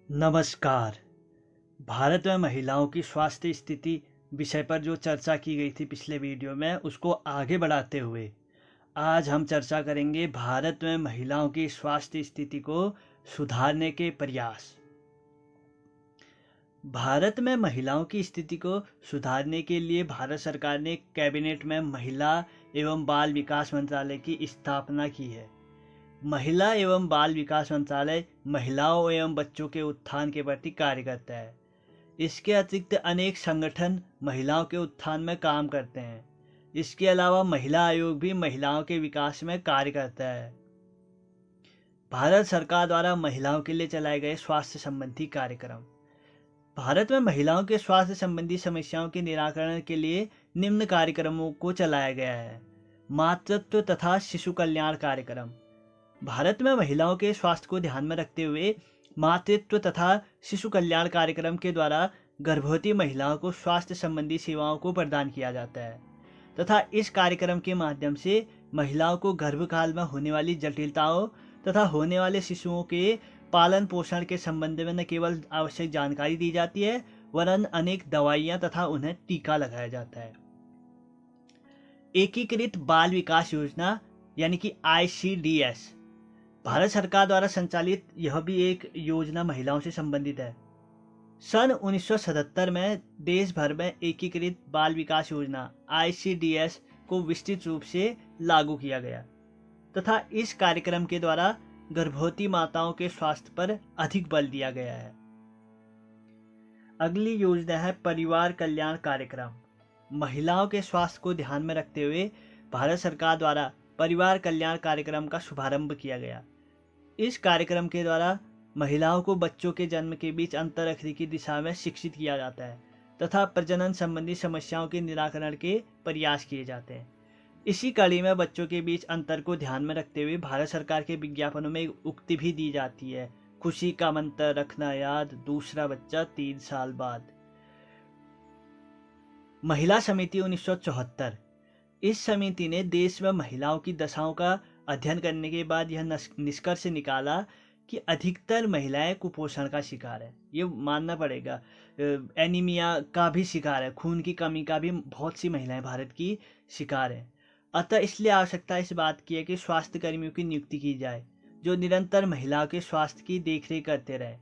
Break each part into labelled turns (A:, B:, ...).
A: नमस्कार। भारत में महिलाओं की स्वास्थ्य स्थिति विषय पर जो चर्चा की गई थी पिछले वीडियो में, उसको आगे बढ़ाते हुए आज हम चर्चा करेंगे भारत में महिलाओं की स्वास्थ्य स्थिति को सुधारने के प्रयास। भारत में महिलाओं की स्थिति को सुधारने के लिए भारत सरकार ने कैबिनेट में महिला एवं बाल विकास मंत्रालय की स्थापना की है। महिला एवं बाल विकास मंत्रालय महिलाओं एवं बच्चों के उत्थान के प्रति कार्य करता है। इसके अतिरिक्त अनेक संगठन महिलाओं के उत्थान में काम करते हैं। इसके अलावा महिला आयोग भी महिलाओं के विकास में कार्य करता है। भारत सरकार द्वारा महिलाओं के लिए चलाए गए स्वास्थ्य संबंधी कार्यक्रम। भारत में महिलाओं के स्वास्थ्य संबंधी समस्याओं के निराकरण के लिए निम्न कार्यक्रमों को चलाया गया है। मातृत्व तथा शिशु कल्याण कार्यक्रम। भारत में महिलाओं के स्वास्थ्य को ध्यान में रखते हुए मातृत्व तथा शिशु कल्याण कार्यक्रम के द्वारा गर्भवती महिलाओं को स्वास्थ्य संबंधी सेवाओं को प्रदान किया जाता है तथा इस कार्यक्रम के माध्यम से महिलाओं को गर्भकाल में होने वाली जटिलताओं तथा होने वाले शिशुओं के पालन पोषण के संबंध में न केवल आवश्यक जानकारी दी जाती है, वरन अनेक दवाइयाँ तथा उन्हें टीका लगाया जाता है। एकीकृत बाल विकास योजना यानी कि ICDS भारत सरकार द्वारा संचालित यह भी एक योजना महिलाओं से संबंधित है। सन 1977 में देश भर में एकीकृत बाल विकास योजना ICDS को विस्तृत रूप से लागू किया गया तथा इस कार्यक्रम के द्वारा गर्भवती माताओं के स्वास्थ्य पर अधिक बल दिया गया है। अगली योजना है परिवार कल्याण कार्यक्रम। महिलाओं के स्वास्थ्य को ध्यान में रखते हुए भारत सरकार द्वारा परिवार कल्याण कार्यक्रम का शुभारंभ किया गया। इस कार्यक्रम के द्वारा महिलाओं को बच्चों के जन्म के बीच अंतर रखने की दिशा में शिक्षित किया जाता है तथा प्रजनन संबंधी समस्याओं के निराकरण के प्रयास किए जाते हैं। इसी कड़ी में बच्चों के बीच अंतर को ध्यान में रखते हुए भारत सरकार के विज्ञापनों में एक उक्ति भी दी जाती है, खुशी का मंत्र रखना याद, दूसरा बच्चा 3 साल बाद। महिला समिति 1974। इस समिति ने देश में महिलाओं की दशाओं का अध्ययन करने के बाद यह निष्कर्ष निकाला कि अधिकतर महिलाएं कुपोषण का शिकार है। ये मानना पड़ेगा। एनीमिया का भी शिकार है, खून की कमी का भी बहुत सी महिलाएं भारत की शिकार हैं। अतः इसलिए आवश्यकता इस बात की है कि स्वास्थ्य कर्मियों की नियुक्ति की जाए जो निरंतर महिलाओं के स्वास्थ्य की देखरेख करते रहे,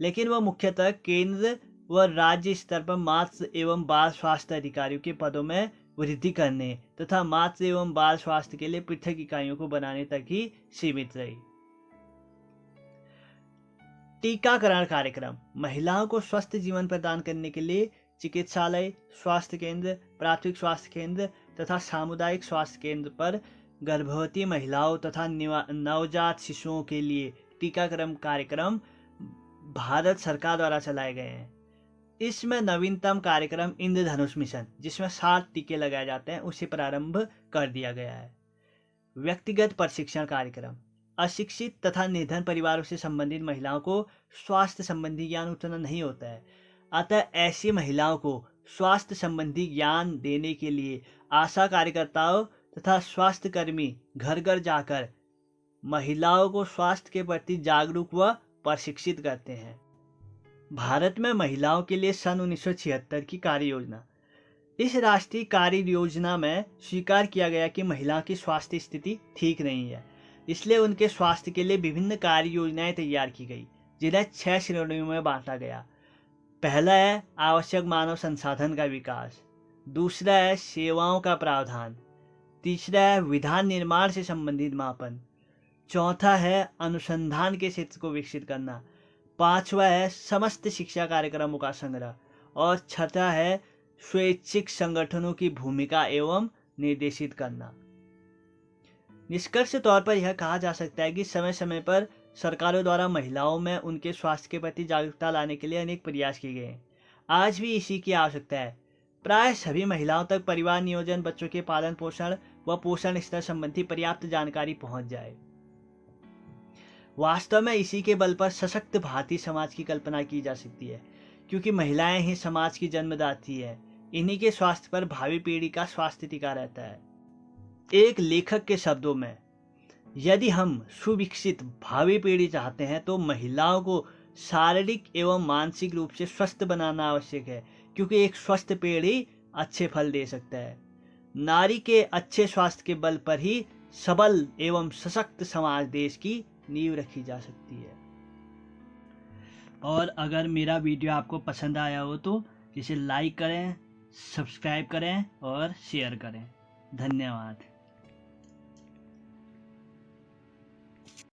A: लेकिन वह मुख्यतः केंद्र व राज्य स्तर पर मातृ एवं बाल स्वास्थ्य अधिकारियों के पदों में वृद्धि करने तथा मातृ एवं बाल स्वास्थ्य के लिए पृथक इकाइयों को बनाने तक ही सीमित रही। टीकाकरण कार्यक्रम। महिलाओं को स्वस्थ जीवन प्रदान करने के लिए चिकित्सालय, स्वास्थ्य केंद्र, प्राथमिक स्वास्थ्य केंद्र तथा सामुदायिक स्वास्थ्य केंद्र पर गर्भवती महिलाओं तथा नवजात शिशुओं के लिए टीकाकरण कार्यक्रम भारत सरकार द्वारा चलाए गए हैं। इसमें नवीनतम कार्यक्रम इंद्रधनुष मिशन, जिसमें 60 टीके लगाए जाते हैं, उसे प्रारंभ कर दिया गया है। व्यक्तिगत प्रशिक्षण कार्यक्रम। अशिक्षित तथा निर्धन परिवारों से संबंधित महिलाओं को स्वास्थ्य संबंधी ज्ञान उतना नहीं होता है। अतः ऐसी महिलाओं को स्वास्थ्य संबंधी ज्ञान देने के लिए आशा कार्यकर्ताओं तथा स्वास्थ्य कर्मी घर घर जाकर महिलाओं को स्वास्थ्य के प्रति जागरूक व प्रशिक्षित करते हैं। भारत में महिलाओं के लिए सन 1976 की कार्य योजना। इस राष्ट्रीय कार्य योजना में स्वीकार किया गया कि महिलाओं की स्वास्थ्य स्थिति ठीक नहीं है, इसलिए उनके स्वास्थ्य के लिए विभिन्न कार्य योजनाएं तैयार की गई, जिन्हें 6 श्रेणियों में बांटा गया। पहला है आवश्यक मानव संसाधन का विकास, दूसरा है सेवाओं का प्रावधान, तीसरा है विधान निर्माण से संबंधित मापन, चौथा है अनुसंधान के क्षेत्र को विकसित करना, पांचवा है समस्त शिक्षा कार्यक्रमों का संग्रह और छठा है स्वैच्छिक संगठनों की भूमिका एवं निर्देशित करना। निष्कर्ष तौर पर यह कहा जा सकता है कि समय समय पर सरकारों द्वारा महिलाओं में उनके स्वास्थ्य के प्रति जागरूकता लाने के लिए अनेक प्रयास किए गए हैं। आज भी इसी की आवश्यकता है। प्राय सभी महिलाओं तक परिवार नियोजन, बच्चों के पालन पोषण व पोषण स्तर संबंधी पर्याप्त जानकारी पहुंच जाए। वास्तव में इसी के बल पर सशक्त भारतीय समाज की कल्पना की जा सकती है, क्योंकि महिलाएं ही समाज की जन्मदात्री है। इन्हीं के स्वास्थ्य पर भावी पीढ़ी का स्वास्थ्य टिका रहता है। एक लेखक के शब्दों में, यदि हम सुविकसित भावी पीढ़ी चाहते हैं तो महिलाओं को शारीरिक एवं मानसिक रूप से स्वस्थ बनाना आवश्यक है, क्योंकि एक स्वस्थ पेड़ ही अच्छे फल दे सकता है। नारी के अच्छे स्वास्थ्य के बल पर ही सबल एवं सशक्त समाज देश की नींव रखी जा सकती है। और अगर मेरा वीडियो आपको पसंद आया हो तो इसे लाइक करें, सब्सक्राइब करें और शेयर करें। धन्यवाद।